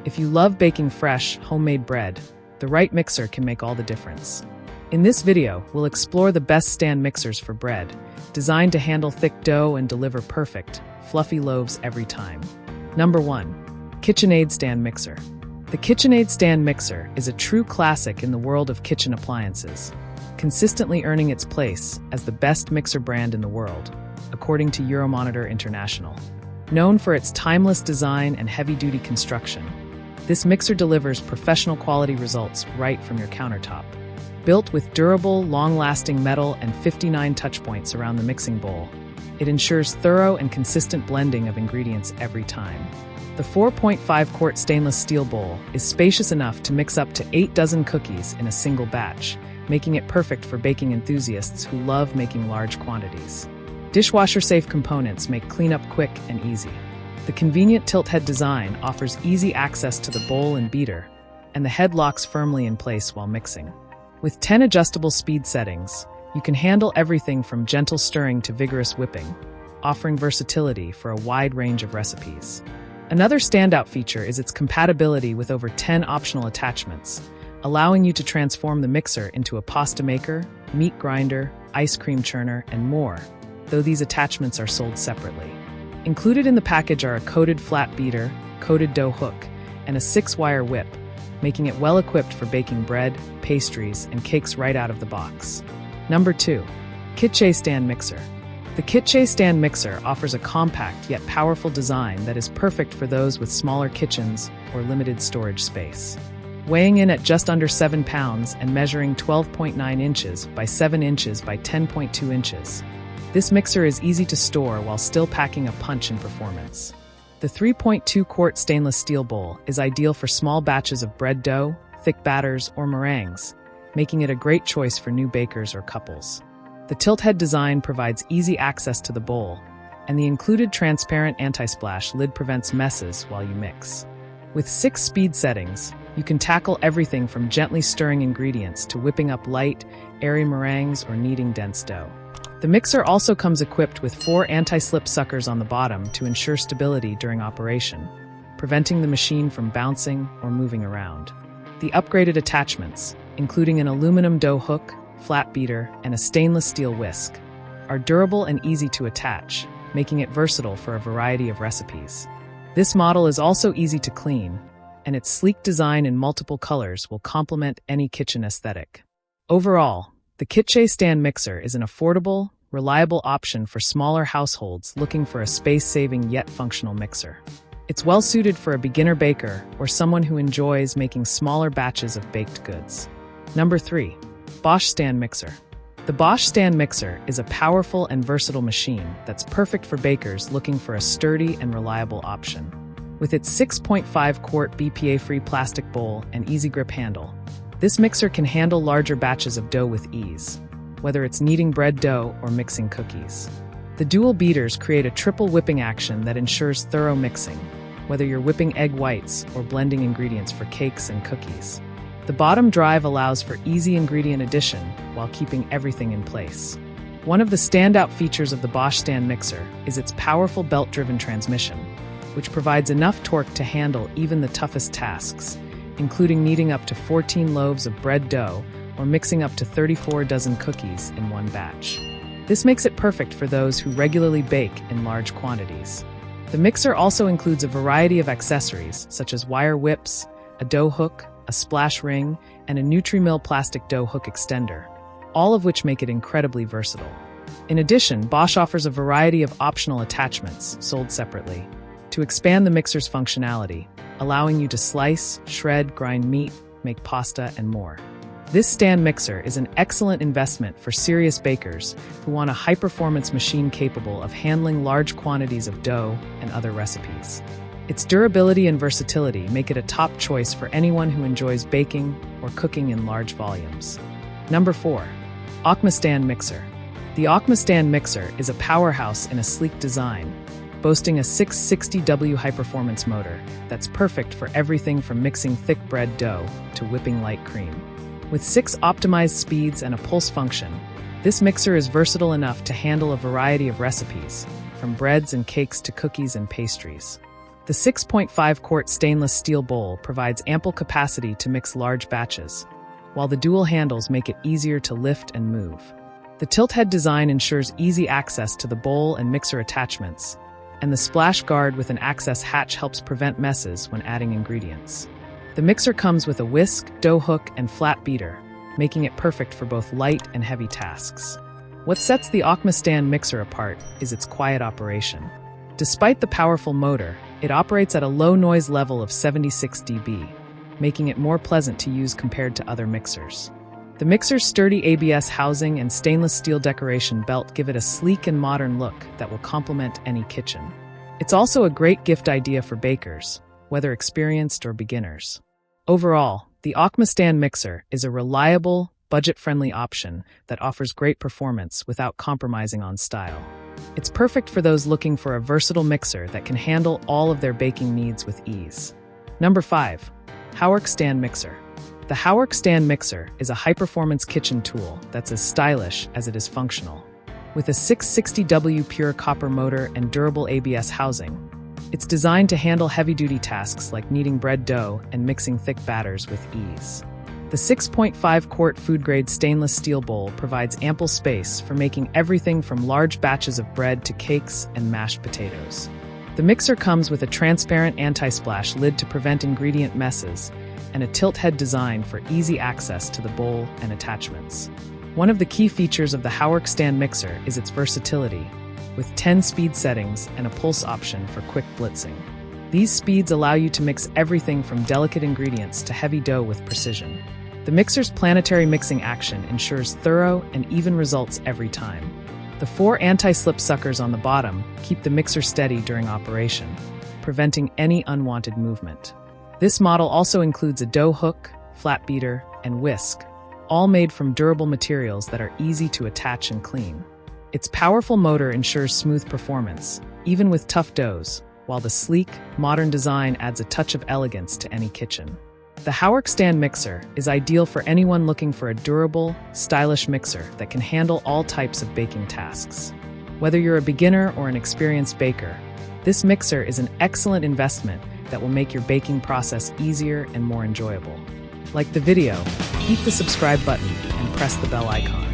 If you love baking fresh, homemade bread, the right mixer can make all the difference. In this video, we'll explore the best stand mixers for bread, designed to handle thick dough and deliver perfect, fluffy loaves every time. Number 1. KitchenAid Stand Mixer. The KitchenAid Stand Mixer is a true classic in the world of kitchen appliances, consistently earning its place as the best mixer brand in the world, according to Euromonitor International. Known for its timeless design and heavy-duty construction, this mixer delivers professional quality results right from your countertop. Built with durable, long-lasting metal and 59 touchpoints around the mixing bowl, it ensures thorough and consistent blending of ingredients every time. The 4.5-quart stainless steel bowl is spacious enough to mix up to 8 dozen cookies in a single batch, making it perfect for baking enthusiasts who love making large quantities. Dishwasher-safe components make cleanup quick and easy. The convenient tilt-head design offers easy access to the bowl and beater, and the head locks firmly in place while mixing. With 10 adjustable speed settings, you can handle everything from gentle stirring to vigorous whipping, offering versatility for a wide range of recipes. Another standout feature is its compatibility with over 10 optional attachments, allowing you to transform the mixer into a pasta maker, meat grinder, ice cream churner, and more, though these attachments are sold separately. Included in the package are a coated flat beater, coated dough hook, and a 6-wire whip, making it well-equipped for baking bread, pastries, and cakes right out of the box. Number 2. Kitche Stand Mixer. The Kitche Stand Mixer offers a compact yet powerful design that is perfect for those with smaller kitchens or limited storage space. Weighing in at just under 7 pounds and measuring 12.9 inches by 7 inches by 10.2 inches, this mixer is easy to store while still packing a punch in performance. The 3.2-quart stainless steel bowl is ideal for small batches of bread dough, thick batters, or meringues, making it a great choice for new bakers or couples. The tilt-head design provides easy access to the bowl, and the included transparent anti-splash lid prevents messes while you mix. With 6 speed settings, you can tackle everything from gently stirring ingredients to whipping up light, airy meringues or kneading dense dough. The mixer also comes equipped with 4 anti-slip suckers on the bottom to ensure stability during operation, preventing the machine from bouncing or moving around. The upgraded attachments, including an aluminum dough hook, flat beater, and a stainless steel whisk, are durable and easy to attach, making it versatile for a variety of recipes. This model is also easy to clean, and its sleek design in multiple colors will complement any kitchen aesthetic. Overall, the Kitche Stand Mixer is an affordable, reliable option for smaller households looking for a space-saving yet functional mixer. It's well-suited for a beginner baker or someone who enjoys making smaller batches of baked goods. Number 3. Bosch Stand Mixer. The Bosch Stand Mixer is a powerful and versatile machine that's perfect for bakers looking for a sturdy and reliable option. With its 6.5-quart BPA-free plastic bowl and easy grip handle, this mixer can handle larger batches of dough with ease, whether it's kneading bread dough or mixing cookies. The dual beaters create a triple whipping action that ensures thorough mixing, whether you're whipping egg whites or blending ingredients for cakes and cookies. The bottom drive allows for easy ingredient addition while keeping everything in place. One of the standout features of the Bosch Stand Mixer is its powerful belt-driven transmission, which provides enough torque to handle even the toughest tasks, including kneading up to 14 loaves of bread dough or mixing up to 34 dozen cookies in one batch. This makes it perfect for those who regularly bake in large quantities. The mixer also includes a variety of accessories such as wire whips, a dough hook, a splash ring, and a Nutri-Mill plastic dough hook extender, all of which make it incredibly versatile. In addition, Bosch offers a variety of optional attachments sold separately to expand the mixer's functionality, allowing you to slice, shred, grind meat, make pasta, and more. This stand mixer is an excellent investment for serious bakers who want a high-performance machine capable of handling large quantities of dough and other recipes. Its durability and versatility make it a top choice for anyone who enjoys baking or cooking in large volumes. Number 4. Aucma Stand Mixer. The Aucma Stand Mixer is a powerhouse in a sleek design, boasting a 660W high-performance motor that's perfect for everything from mixing thick bread dough to whipping light cream. With 6 optimized speeds and a pulse function, this mixer is versatile enough to handle a variety of recipes, from breads and cakes to cookies and pastries. The 6.5-quart stainless steel bowl provides ample capacity to mix large batches, while the dual handles make it easier to lift and move. The tilt head design ensures easy access to the bowl and mixer attachments, and the splash guard with an access hatch helps prevent messes when adding ingredients. The mixer comes with a whisk, dough hook, and flat beater, making it perfect for both light and heavy tasks. What sets the Aucma stand mixer apart is its quiet operation. Despite the powerful motor, it operates at a low noise level of 76 dB, making it more pleasant to use compared to other mixers. The mixer's sturdy ABS housing and stainless steel decoration belt give it a sleek and modern look that will complement any kitchen. It's also a great gift idea for bakers, whether experienced or beginners. Overall, the Aucma stand mixer is a reliable, budget-friendly option that offers great performance without compromising on style. It's perfect for those looking for a versatile mixer that can handle all of their baking needs with ease. Number 5. Howork Stand Mixer. The Howork Stand Mixer is a high-performance kitchen tool that's as stylish as it is functional. With a 660W pure copper motor and durable ABS housing, it's designed to handle heavy-duty tasks like kneading bread dough and mixing thick batters with ease. The 6.5-quart food-grade stainless steel bowl provides ample space for making everything from large batches of bread to cakes and mashed potatoes. The mixer comes with a transparent anti-splash lid to prevent ingredient messes and a tilt head design for easy access to the bowl and attachments. One of the key features of the Howork Stand Mixer is its versatility, with 10 speed settings and a pulse option for quick blitzing. These speeds allow you to mix everything from delicate ingredients to heavy dough with precision. The mixer's planetary mixing action ensures thorough and even results every time. The 4 anti-slip suckers on the bottom keep the mixer steady during operation, preventing any unwanted movement. This model also includes a dough hook, flat beater, and whisk, all made from durable materials that are easy to attach and clean. Its powerful motor ensures smooth performance, even with tough doughs, while the sleek, modern design adds a touch of elegance to any kitchen. The Howork Stand Mixer is ideal for anyone looking for a durable, stylish mixer that can handle all types of baking tasks. Whether you're a beginner or an experienced baker, this mixer is an excellent investment that will make your baking process easier and more enjoyable. Like the video, hit the subscribe button and press the bell icon.